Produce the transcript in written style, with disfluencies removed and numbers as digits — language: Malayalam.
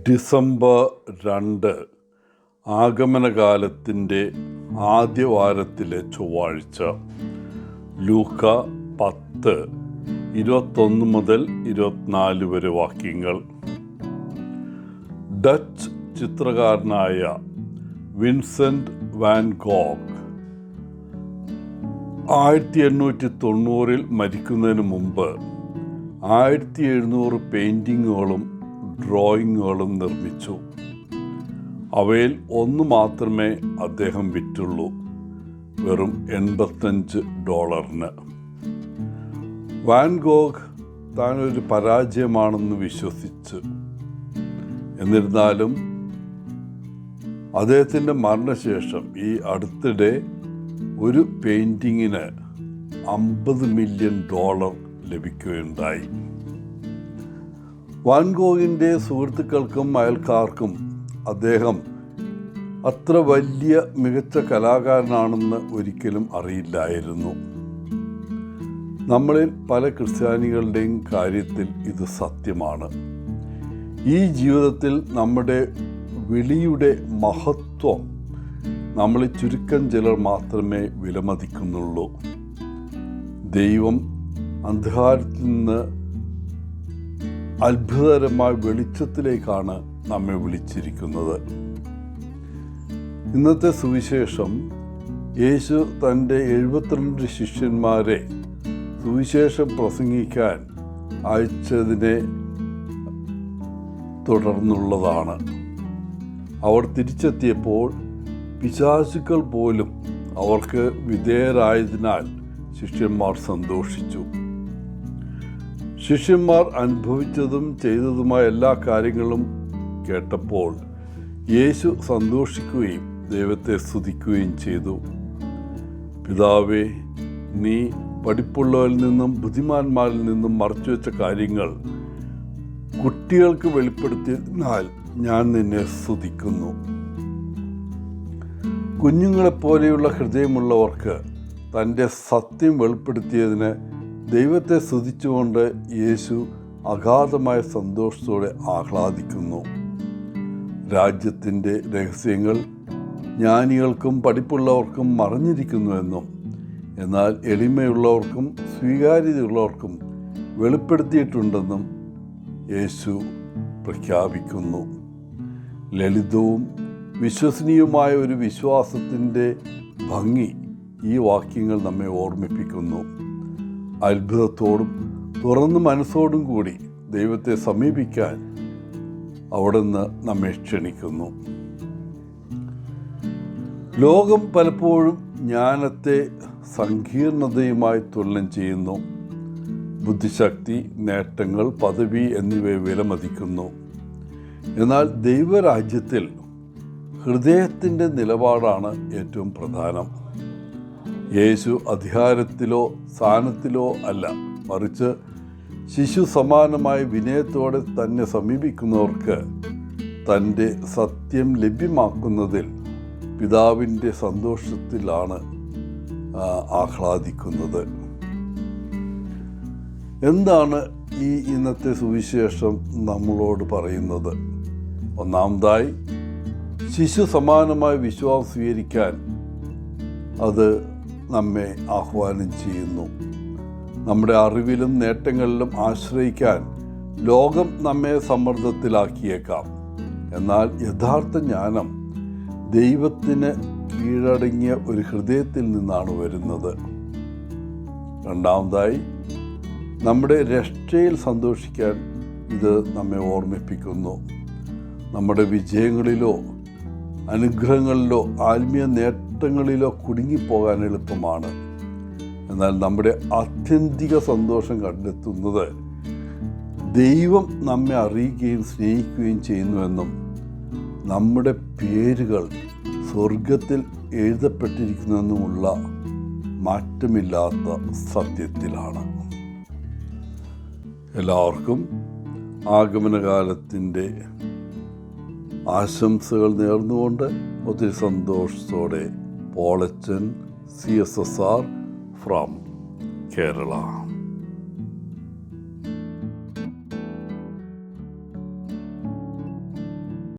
ഡിസംബർ 2 ആഗമനകാലത്തിൻ്റെ ആദ്യ വാരത്തിലെ ചൊവ്വാഴ്ച. ലൂക്ക 10 21 മുതൽ 24 വരെ വാക്യങ്ങൾ. ഡച്ച് ചിത്രകാരനായ വിൻസെൻ്റ് വാൻ ഗോഗ് 1890 മരിക്കുന്നതിന് മുമ്പ് 1700 പെയിൻറ്റിങ്ങുകളും ഡ്രോയിങ്ങുകളും നിർമ്മിച്ചു. അവയിൽ ഒന്ന് മാത്രമേ അദ്ദേഹം വിറ്റുള്ളൂ, വെറും $85. വാൻ ഗോഗ് താനൊരു പരാജയമാണെന്ന് വിശ്വസിച്ചു. എന്നിരുന്നാലും അദ്ദേഹത്തിൻ്റെ മരണശേഷം ഈ അടുത്തിടെ ഒരു പെയിൻറ്റിങ്ങിന് $50 മില്യൺ ലഭിക്കുകയുണ്ടായി. വാൻ ഗോഗിൻ്റെ സുഹൃത്തുക്കൾക്കും അയൽക്കാർക്കും അദ്ദേഹം അത്ര വലിയ മികച്ച കലാകാരനാണെന്ന് ഒരിക്കലും അറിയില്ലായിരുന്നു. നമ്മളിൽ പല ക്രിസ്ത്യാനികളുടെയും കാര്യത്തിൽ ഇത് സത്യമാണ്. ഈ ജീവിതത്തിൽ നമ്മുടെ വിളിയുടെ മഹത്വം നമ്മളിൽ ചുരുക്കം ചിലർ മാത്രമേ വിലമതിക്കുന്നുള്ളൂ. ദൈവം അന്ധകാരത്തിൽ നിന്ന് അത്ഭുതകരമായ വെളിച്ചത്തിലേക്കാണ് നമ്മെ വിളിച്ചിരിക്കുന്നത്. ഇന്നത്തെ സുവിശേഷം യേശു തൻ്റെ 72 ശിഷ്യന്മാരെ സുവിശേഷം പ്രസംഗിക്കാൻ അയച്ചതിനെ തുടർന്നുള്ളതാണ്. അവർ തിരിച്ചെത്തിയപ്പോൾ പിശാചുക്കൾ പോലും അവർക്ക് വിധേയരായതിനാൽ ശിഷ്യന്മാർ സന്തോഷിച്ചു. ശിഷ്യന്മാർ അനുഭവിച്ചതും ചെയ്തതുമായ എല്ലാ കാര്യങ്ങളും കേട്ടപ്പോൾ യേശു സന്തോഷിക്കുകയും ദൈവത്തെ സ്തുതിക്കുകയും ചെയ്തു. പിതാവേ, നീ പഠിപ്പുള്ളവരിൽ നിന്നും ബുദ്ധിമാന്മാരിൽ നിന്നും മറച്ചുവെച്ച കാര്യങ്ങൾ കുട്ടികൾക്ക് വെളിപ്പെടുത്തിയതിനാൽ ഞാൻ നിന്നെ സ്തുതിക്കുന്നു. കുഞ്ഞുങ്ങളെപ്പോലെയുള്ള ഹൃദയമുള്ളവർക്ക് തൻ്റെ സത്യം വെളിപ്പെടുത്തിയതിന് ദൈവത്തെ സ്തുതിച്ചുകൊണ്ട് യേശു അഗാധമായ സന്തോഷത്തോടെ ആഹ്ലാദിക്കുന്നു. രാജ്യത്തിൻ്റെ രഹസ്യങ്ങൾ ജ്ഞാനികൾക്കും പഠിപ്പുള്ളവർക്കും മറഞ്ഞിരിക്കുന്നുവെന്നും എന്നാൽ എളിമയുള്ളവർക്കും സ്വീകാര്യതയുള്ളവർക്കും വെളിപ്പെടുത്തിയിട്ടുണ്ടെന്നും യേശു പ്രഖ്യാപിക്കുന്നു. ലളിതവും വിശ്വസനീയമായ ഒരു വിശ്വാസത്തിൻ്റെ ഭംഗി ഈ വാക്യങ്ങൾ നമ്മെ ഓർമ്മിപ്പിക്കുന്നു. അത്ഭുതത്തോടും തുറന്ന മനസ്സോടും കൂടി ദൈവത്തെ സമീപിക്കാൻ അവിടുന്ന് നമ്മെ ക്ഷണിക്കുന്നു. ലോകം പലപ്പോഴും ജ്ഞാനത്തെ സങ്കീർണതയുമായി തുലനം ചെയ്യുന്നു. ബുദ്ധിശക്തി, നേട്ടങ്ങൾ, പദവി എന്നിവയെ വിലമതിക്കുന്നു. എന്നാൽ ദൈവരാജ്യത്തിൽ ഹൃദയത്തിൻ്റെ നിലപാടാണ് ഏറ്റവും പ്രധാനം. യേശു അധികാരത്തിലോ സ്ഥാനത്തിലോ അല്ല, മറിച്ച് ശിശു സമാനമായ വിനയത്തോടെ തന്നെ സമീപിക്കുന്നവർക്ക് തൻ്റെ സത്യം ലഭ്യമാക്കുന്നതിൽ പിതാവിൻ്റെ സന്തോഷത്തിലാണ് ആഹ്ലാദിക്കുന്നത്. എന്താണ് ഈ ഇന്നത്തെ സുവിശേഷം നമ്മളോട് പറയുന്നത്? ഒന്നാമതായി, ശിശു സമാനമായ വിശ്വാസം സ്വീകരിക്കാൻ അത് നമ്മെ ആഹ്വാനം ചെയ്യുന്നു. നമ്മുടെ അറിവിലും നേട്ടങ്ങളിലും ആശ്രയിക്കാൻ ലോകം നമ്മെ സമ്മർദ്ദത്തിലാക്കിയേക്കാം. എന്നാൽ യഥാർത്ഥ ജ്ഞാനം ദൈവത്തിന് കീഴടങ്ങിയ ഒരു ഹൃദയത്തിൽ നിന്നാണ് വരുന്നത്. രണ്ടാമതായി, നമ്മുടെ രക്ഷയിൽ സന്തോഷിക്കാൻ ഇത് നമ്മെ ഓർമ്മിപ്പിക്കുന്നു. നമ്മുടെ വിജയങ്ങളിലോ അനുഗ്രഹങ്ങളിലോ ആത്മീയ നേട്ടങ്ങളിലോ കുടുങ്ങിപ്പോകാൻ എളുപ്പമാണ്. എന്നാൽ നമ്മുടെ ആത്യന്തിക സന്തോഷം കണ്ടെത്തുന്നത് ദൈവം നമ്മെ അറിയുകയും സ്നേഹിക്കുകയും ചെയ്യുന്നുവെന്നും നമ്മുടെ പേരുകൾ സ്വർഗത്തിൽ എഴുതപ്പെട്ടിരിക്കുന്നുവെന്നുമുള്ള മാറ്റമില്ലാത്ത സത്യത്തിലാണ്. എല്ലാവർക്കും ആഗമനകാലത്തിൻ്റെ ആശംസകൾ നേർന്നുകൊണ്ട് ഒത്തിരി സന്തോഷത്തോടെ പോളച്ചൻ CSSR ഫ്രം കേരള.